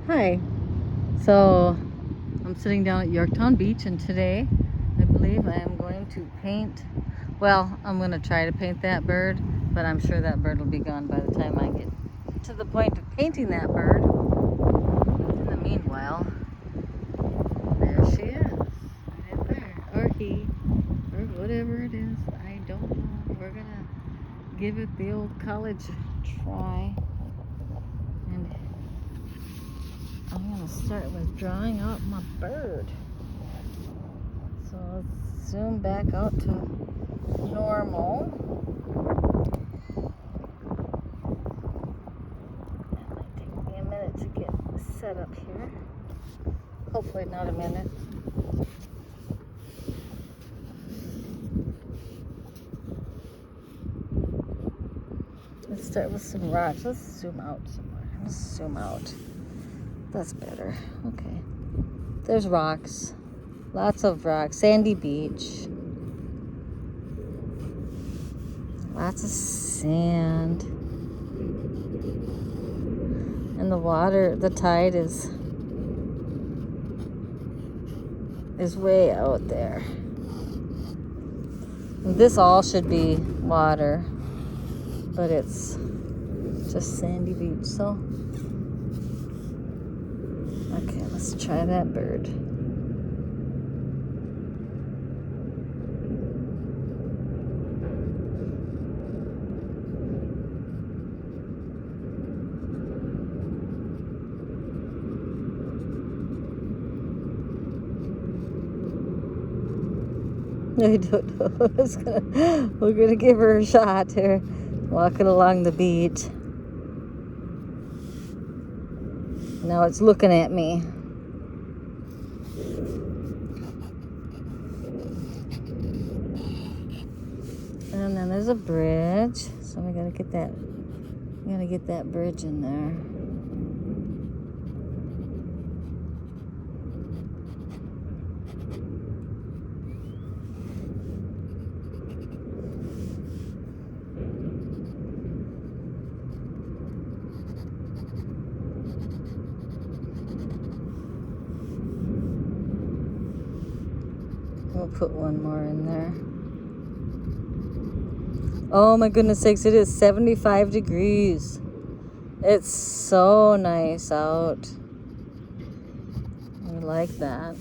Hi. So I'm sitting down at Yorktown Beach, and today I believe I am going to paint. Well, I'm going to try to paint that bird, but I'm sure that bird will be gone by the time I get to the point of painting that bird. In the meanwhile, there she is, right there, or he, or whatever it is. I don't know. We're going to give it the old college try. And I'm going to start with drawing out my bird. So let's zoom back out to normal. It might take me a minute to get set up here. Hopefully not a minute. Let's start with some rocks. Let's zoom out somewhere. Let's zoom out. That's better. Okay. There's rocks. Lots of rocks. Sandy beach. Lots of sand. And the water, the tide is way out there. This all should be water, but it's just sandy beach. So, okay, let's try that bird. I don't know. We're gonna give her a shot here, walking along the beach. Now it's looking at me. And then there's a bridge, so we gotta get that. We gotta get that bridge in there. We'll put one more in there. Oh my goodness sakes, it is 75 degrees. It's so nice out. I like that.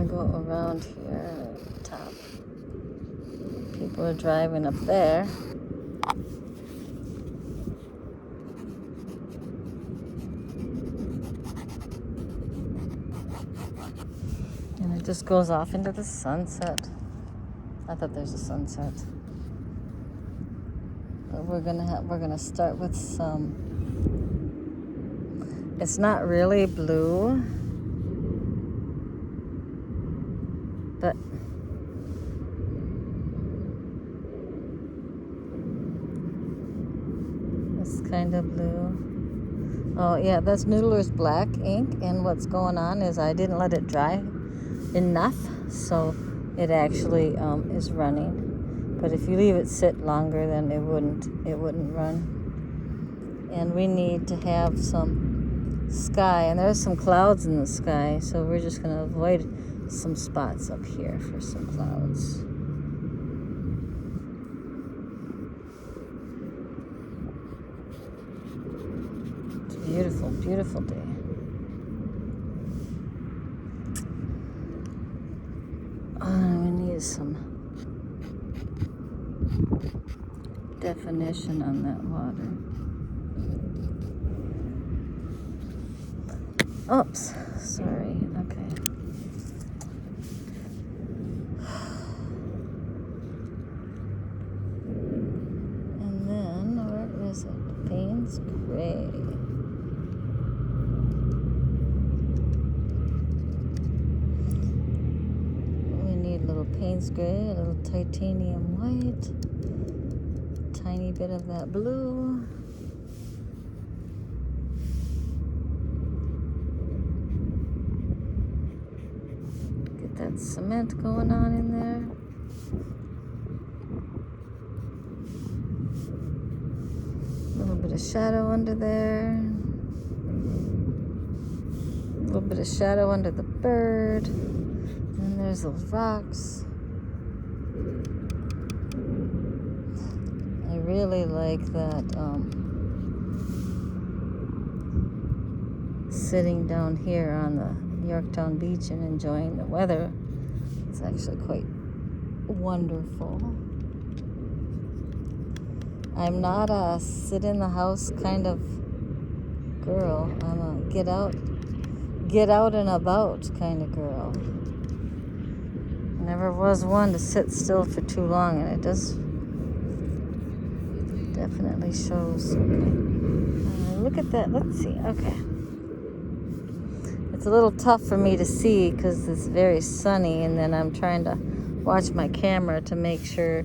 Go around here at the top. People are driving up there. And it just goes off into the sunset. I thought there's a sunset. But we're gonna start with some. It's not really blue, but it's kind of blue. Oh yeah, that's Noodler's black ink, and what's going on is I didn't let it dry enough, so it actually is running. But if you leave it sit longer, then it wouldn't run. And we need to have some sky, and there's some clouds in the sky, so we're just gonna avoid some spots up here for some clouds. It's a beautiful, beautiful day. We need some definition on that water. Oops, sorry. Okay. And then, where is it? Payne's Gray. We need a little Payne's Gray, a little titanium white, tiny bit of that blue. Get that cement going on in there. A little bit of shadow under there. A little bit of shadow under the bird. And there's those rocks. I really like that sitting down here on the Yorktown Beach and enjoying the weather. It's actually quite wonderful. I'm not a sit in the house kind of girl. I'm a get out and about kind of girl. Never was one to sit still for too long, and it does definitely shows. Okay. Look at that. Let's see. Okay. It's a little tough for me to see because it's very sunny, and then I'm trying to watch my camera to make sure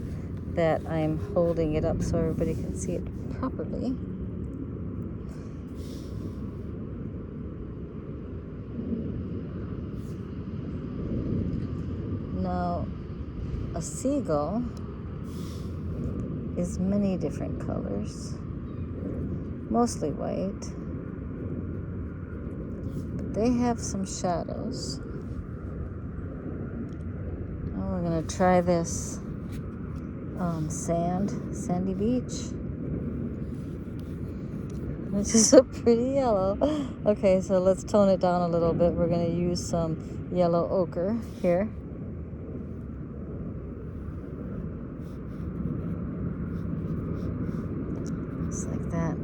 that I'm holding it up so everybody can see it properly. Now, a seagull is many different colors, mostly white, but they have some shadows. Now we're going to try this sandy beach, which is a pretty yellow. Okay, so let's tone it down a little bit. We're going to use some yellow ochre here. Just like that.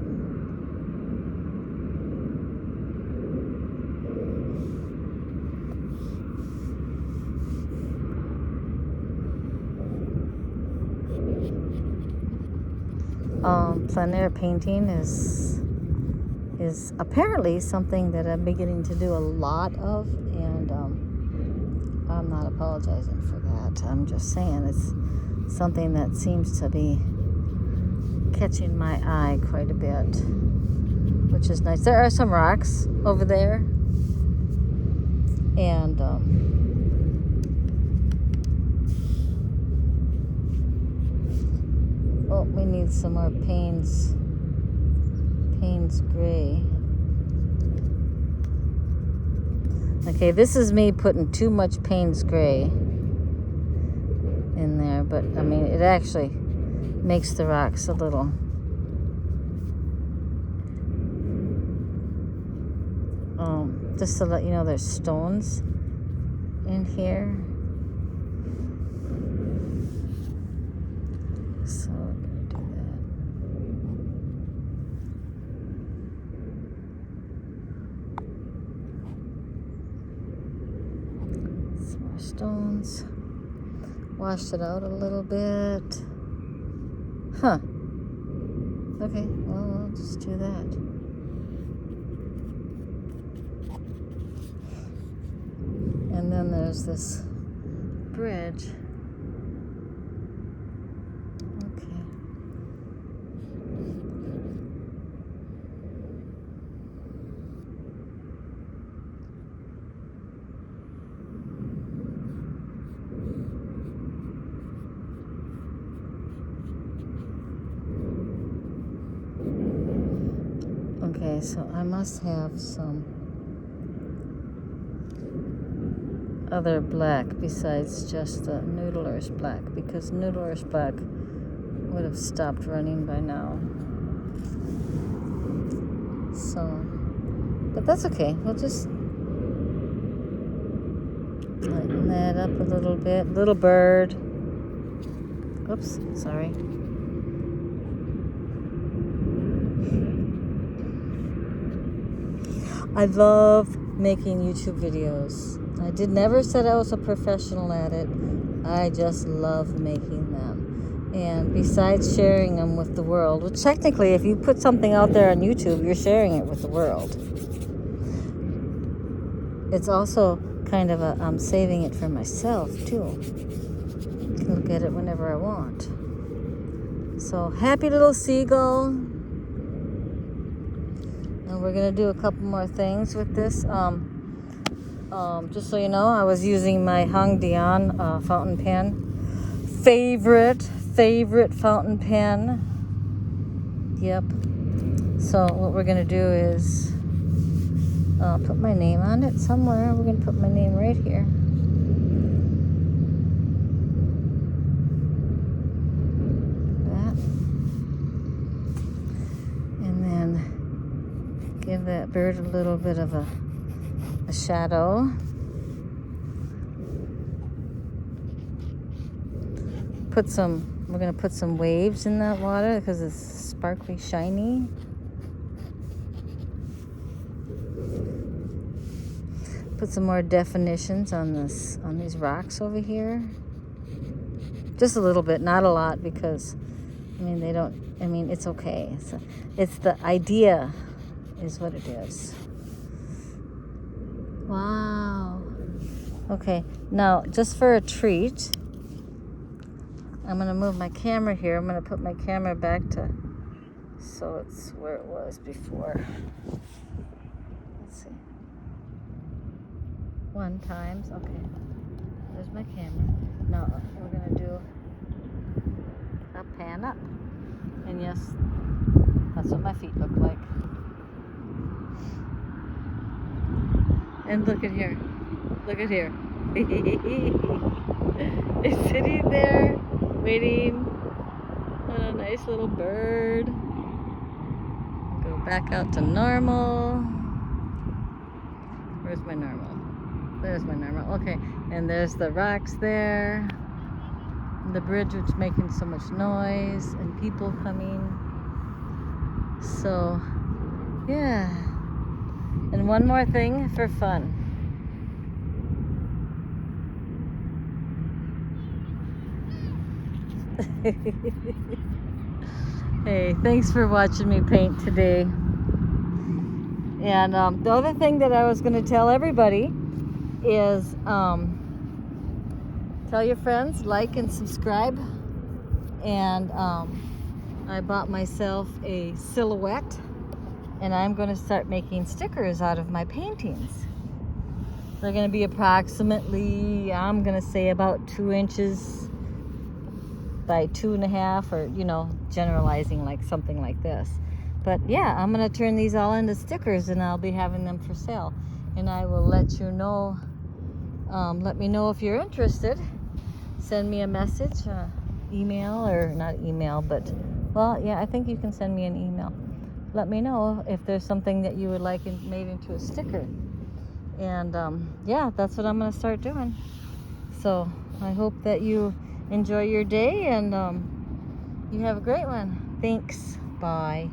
Plein air painting is apparently something that I'm beginning to do a lot of, and I'm not apologizing for that. I'm just saying it's something that seems to be catching my eye quite a bit, which is nice. There are some rocks over there, and oh, we need some more Payne's gray. Okay, this is me putting too much Payne's gray in there, but I mean, it actually makes the rocks a little just to let you know there's stones in here. So we're gonna do that. Some more stones. Washed it out a little bit. Huh. Okay, well, I'll just do that. And then there's this bridge. Okay. Okay, so I must have some other black besides just the Noodler's black, because Noodler's black would have stopped running by now. So, but that's okay. We'll just lighten that up a little bit. Little bird. Oops, sorry. I love making YouTube videos. I never said I was a professional at it. I just love making them. And besides sharing them with the world, which technically if you put something out there on YouTube, you're sharing it with the world. It's also kind of I'm saving it for myself too. I can look at it whenever I want. So happy little seagull. And we're gonna do a couple more things with this. Just so you know, I was using my Hung Dion fountain pen. Favorite fountain pen. Yep. So what we're gonna do is put my name on it somewhere. We're gonna put my name right here. That. And then give that bird a little bit of a shadow. We're gonna put some waves in that water because it's sparkly, shiny. Put some more definitions on these rocks over here. Just a little bit, not a lot, because it's okay. It's the idea is what it is. Wow. Okay, now just for a treat, I'm gonna move my camera here. I'm gonna put my camera back so it's where it was before. Let's see. 1 times, okay. There's my camera. Now we're gonna do a pan up. And yes, that's what my feet look like. And look at here. Look at here. It's sitting there waiting on a nice little bird. Go back out to normal. Where's my normal? There's my normal. Okay, and there's the rocks there. And the bridge, which is making so much noise, and people coming. So, yeah. And one more thing for fun. Hey, thanks for watching me paint today. And the other thing that I was going to tell everybody is tell your friends, like and subscribe. And I bought myself a silhouette, and I'm going to start making stickers out of my paintings. They're going to be approximately, I'm going to say about 2 inches by 2.5, or generalizing like something like this. But yeah, I'm gonna turn these all into stickers, and I'll be having them for sale, and I will let you know. Let me know if you're interested. Send me a message, email, or not email, but well, yeah, I think you can send me an email. Let me know if there's something that you would like made into a sticker. And yeah, that's what I'm gonna start doing. So I hope that you enjoy your day, and you have a great one. Thanks. Bye.